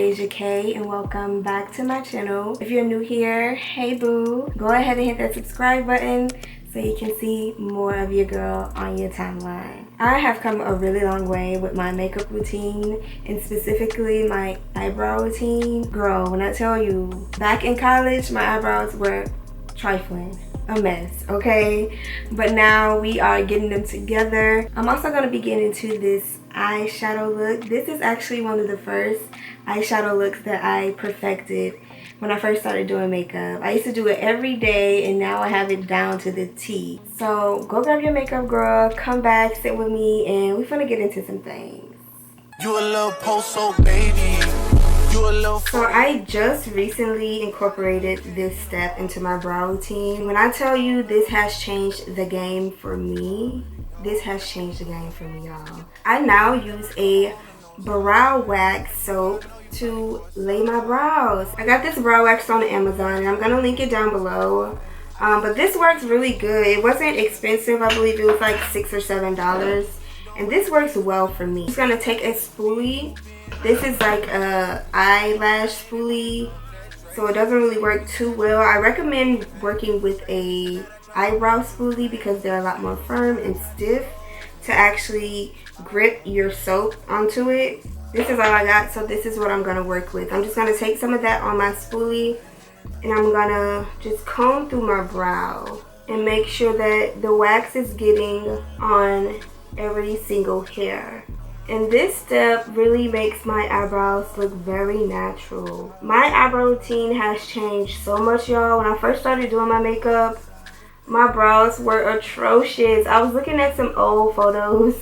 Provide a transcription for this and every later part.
Asia K, and welcome back to my channel. If you're new here, hey boo, go ahead and hit that subscribe button so you can see more of your girl on your timeline. I have come a really long way with my makeup routine, and specifically my eyebrow routine. Girl, when I tell you, back in college my eyebrows were trifling, a mess, okay? But now we are getting them together. I'm also going to be getting into this eyeshadow look. This is actually one of the first eyeshadow looks that I perfected when I first started doing makeup. I used to do it every day, and now I have it down to the T. So go grab your makeup, girl, come back, sit with me, and we're gonna get into some things. You a little post-so baby. So I just recently incorporated this step into my brow routine. When I tell you this has changed the game for me, this has changed the game for me, y'all. I now use a brow wax soap to lay my brows. I got this brow wax on Amazon, and I'm gonna link it down below. But this works really good. It wasn't expensive. I believe it was like $6 or $7. And this works well for me. I'm just gonna take a spoolie. This is like a eyelash spoolie, so it doesn't really work too well. I recommend working with a eyebrow spoolie because they're a lot more firm and stiff to actually grip your soap onto it. This is all I got, so this is what I'm gonna work with. I'm just gonna take some of that on my spoolie, and I'm gonna just comb through my brow and make sure that the wax is getting on every single hair. And this step really makes my eyebrows look very natural. My eyebrow routine has changed so much, y'all. When I first started doing my makeup, my brows were atrocious. I was looking at some old photos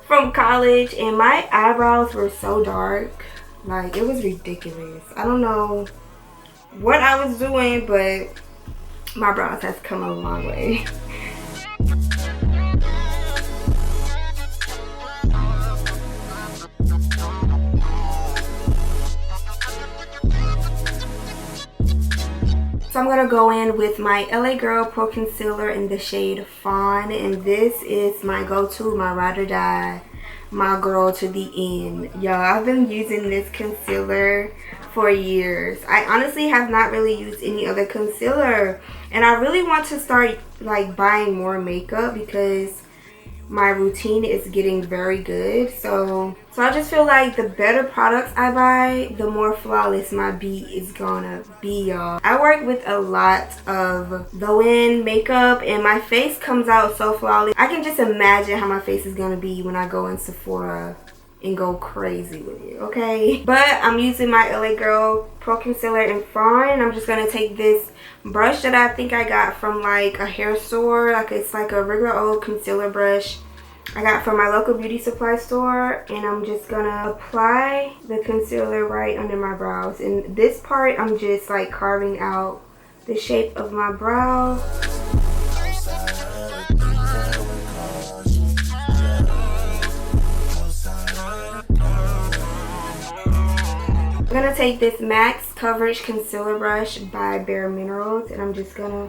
from college, and my eyebrows were so dark. Like, it was ridiculous. I don't know what I was doing, but my brows has come a long way. So I'm going to go in with my L.A Girl Pro Concealer in the shade Fawn. And this is my go-to, my ride or die, my girl to the end. Y'all, I've been using this concealer for years. I honestly have not really used any other concealer. And I really want to start like buying more makeup because my routine is getting very good. So I just feel like the better products I buy, the more flawless my beat is gonna be, y'all. I work with a lot of low-end makeup, and my face comes out so flawless. I can just imagine how my face is gonna be when I go in Sephora and go crazy with it, okay? But I'm using my L.A Girl Pro Concealer in Fawn, and I'm just gonna take this brush that I think I got from like a hair store. Like, it's like a regular old concealer brush I got from my local beauty supply store, and I'm just gonna apply the concealer right under my brows. And this part, I'm just like carving out the shape of my brow. I'm gonna take this Max Coverage Concealer Brush by Bare Minerals, and I'm just gonna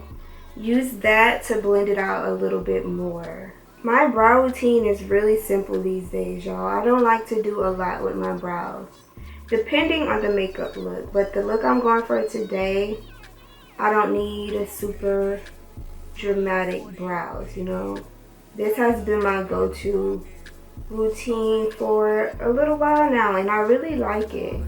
use that to blend it out a little bit more. My brow routine is really simple these days, y'all. I don't like to do a lot with my brows, depending on the makeup look. But the look I'm going for today, I don't need a super dramatic brows, you know. This has been my go-to routine for a little while now, and I really like it.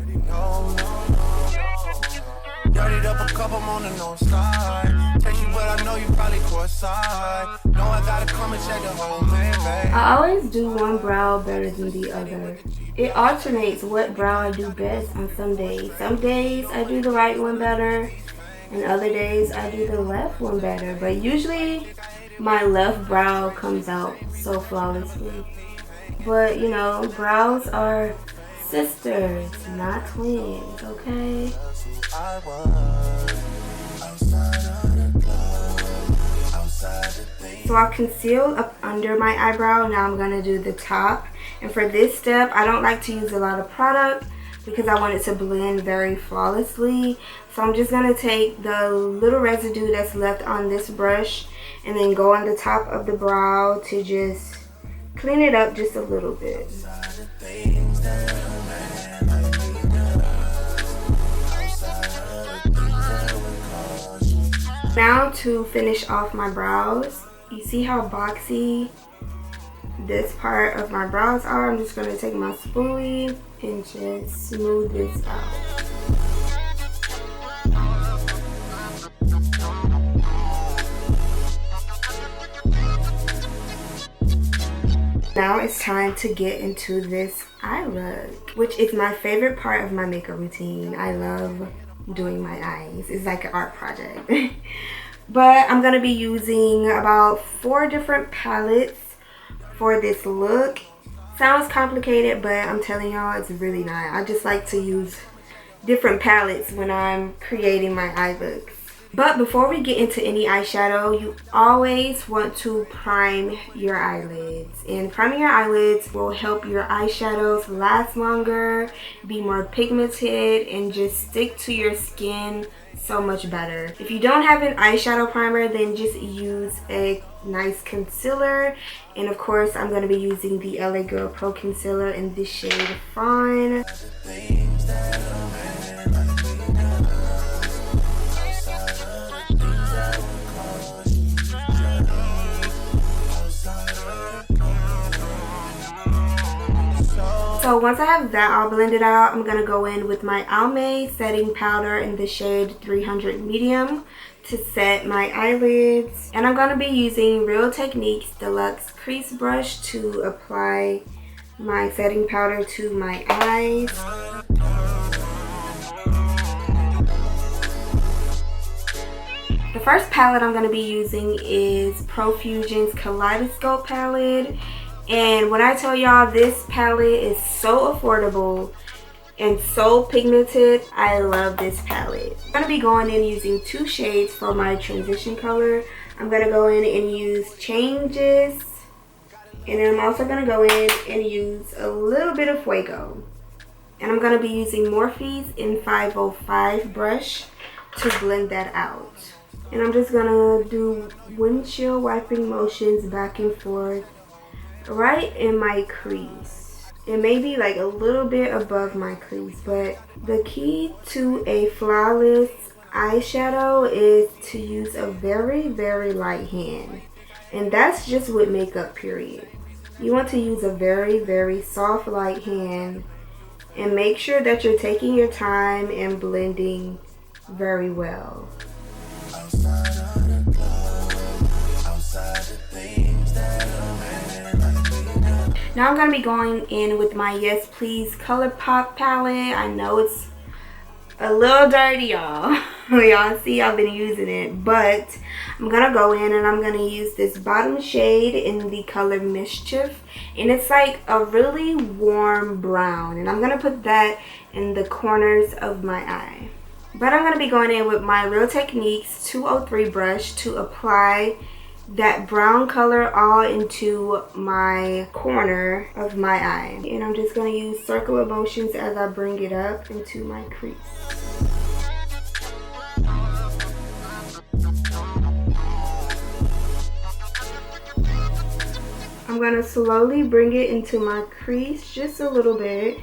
Up a couple on the north side. Take you, but I know you probably courtside. No, I gotta come and check the whole man. I always do one brow better than the other. It alternates what brow I do best on some days. Some days I do the right one better, and other days I do the left one better. But usually my left brow comes out so flawlessly. But you know, brows are sisters, not twins, okay? So I'll conceal up under my eyebrow. Now I'm gonna do the top. And for this step, I don't like to use a lot of product because I want it to blend very flawlessly. So I'm just gonna take the little residue that's left on this brush and then go on the top of the brow to just clean it up just a little bit. Now to finish off my brows, you see how boxy this part of my brows are? I'm just going to take my spoolie and just smooth this out. Now it's time to get into this eye look, which is my favorite part of my makeup routine. I love doing my eyes. It's like an art project. But I'm gonna be using about 4 different palettes for this look. Sounds complicated, but I'm telling y'all it's really not. I just like to use different palettes when I'm creating my eye looks. But before we get into any eyeshadow, you always want to prime your eyelids. And priming your eyelids will help your eyeshadows last longer, be more pigmented, and just stick to your skin so much better. If you don't have an eyeshadow primer, then just use a nice concealer. And of course, I'm going to be using the L.A Girl Pro Concealer in the shade Fawn. So once I have that all blended out, I'm going to go in with my Almay setting powder in the shade 300 medium to set my eyelids. And I'm going to be using Real Techniques Deluxe Crease Brush to apply my setting powder to my eyes. The first palette I'm going to be using is Profusion's Kaleidoscope palette. And when I tell y'all this palette is so affordable and so pigmented, I love this palette. I'm going to be going in using 2 shades for my transition color. I'm going to go in and use Changes. And then I'm also going to go in and use a little bit of Fuego. And I'm going to be using Morphe's in 505 brush to blend that out. And I'm just going to do windshield wiping motions back and forth right in my crease. It may be like a little bit above my crease, but the key to a flawless eyeshadow is to use a very, very light hand. And that's just with makeup, period. You want to use a very, very soft, light hand and make sure that you're taking your time and blending very well. Now I'm going to be going in with my Yes Please ColourPop palette. I know it's a little dirty, y'all. Y'all see I've been using it. But I'm going to go in and I'm going to use this bottom shade in the color Mischief. And it's like a really warm brown. And I'm going to put that in the corners of my eye. But I'm going to be going in with my Real Techniques 203 brush to apply that brown color all into my corner of my eye. And I'm just going to use circular motions as I bring it up into my crease. I'm going to slowly bring it into my crease just a little bit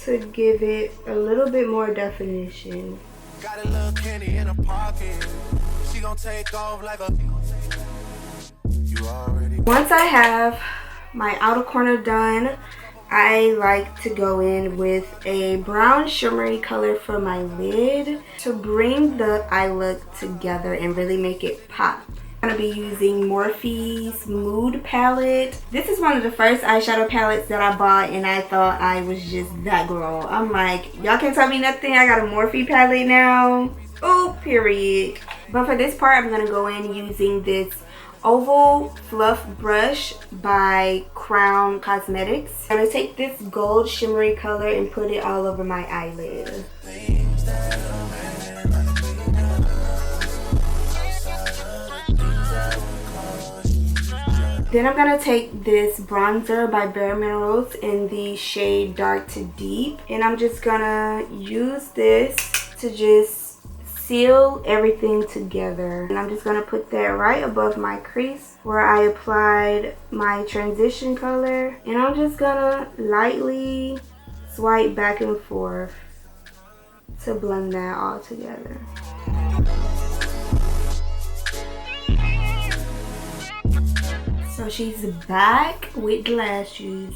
to give it a little bit more definition. Got a little candy in a pocket. She gonna take off like a... Once I have my outer corner done, I like to go in with a brown shimmery color for my lid to bring the eye look together and really make it pop. I'm going to be using Morphe's Mood palette. This is one of the first eyeshadow palettes that I bought, and I thought I was just that girl. I'm like, y'all can't tell me nothing. I got a Morphe palette now. Oh, period. But for this part, I'm going to go in using this Oval Fluff brush by Crown Cosmetics. I'm going to take this gold shimmery color and put it all over my eyelid. Then I'm going to take this bronzer by Bare Minerals in the shade Dark to Deep. And I'm just going to use this to just seal everything together. And I'm just going to put that right above my crease where I applied my transition color. And I'm just going to lightly swipe back and forth to blend that all together. she's back with lashes.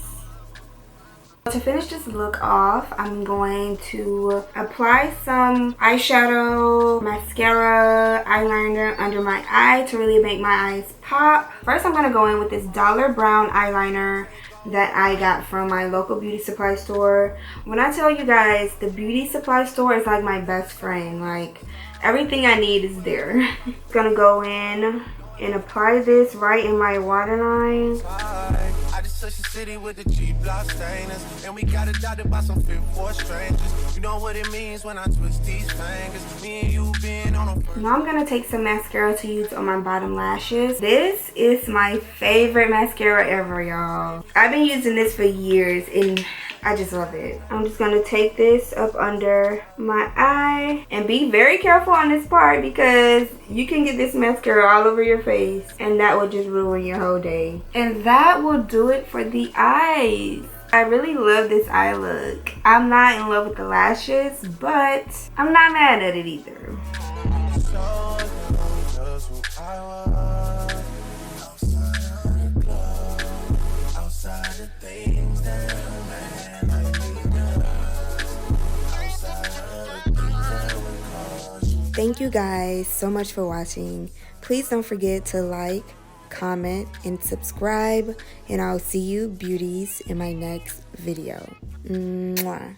To finish this look off, I'm going to apply some eyeshadow, mascara, eyeliner under my eye to really make my eyes pop. First, I'm going to go in with this Dollar Brown eyeliner that I got from my local beauty supply store. When I tell you guys, the beauty supply store is like my best friend. Like, everything I need is there. Gonna go in and apply this right in my waterline. I just touched the city with the cheap block stainers, and we got adopted by some fit for strangers. You know what it means when I twist these fingers. Me and you being on a. Now I'm gonna take some mascara to use on my bottom lashes. This is my favorite mascara ever, y'all. I've been using this for years and I just love it. I'm just gonna take this up under my eye and be very careful on this part because you can get this mascara all over your face and that will just ruin your whole day. And that will do it for the eyes. I really love this eye look. I'm not in love with the lashes, but I'm not mad at it either. Thank you guys so much for watching. Please don't forget to like, comment, and subscribe. And I'll see you beauties in my next video. Mwah.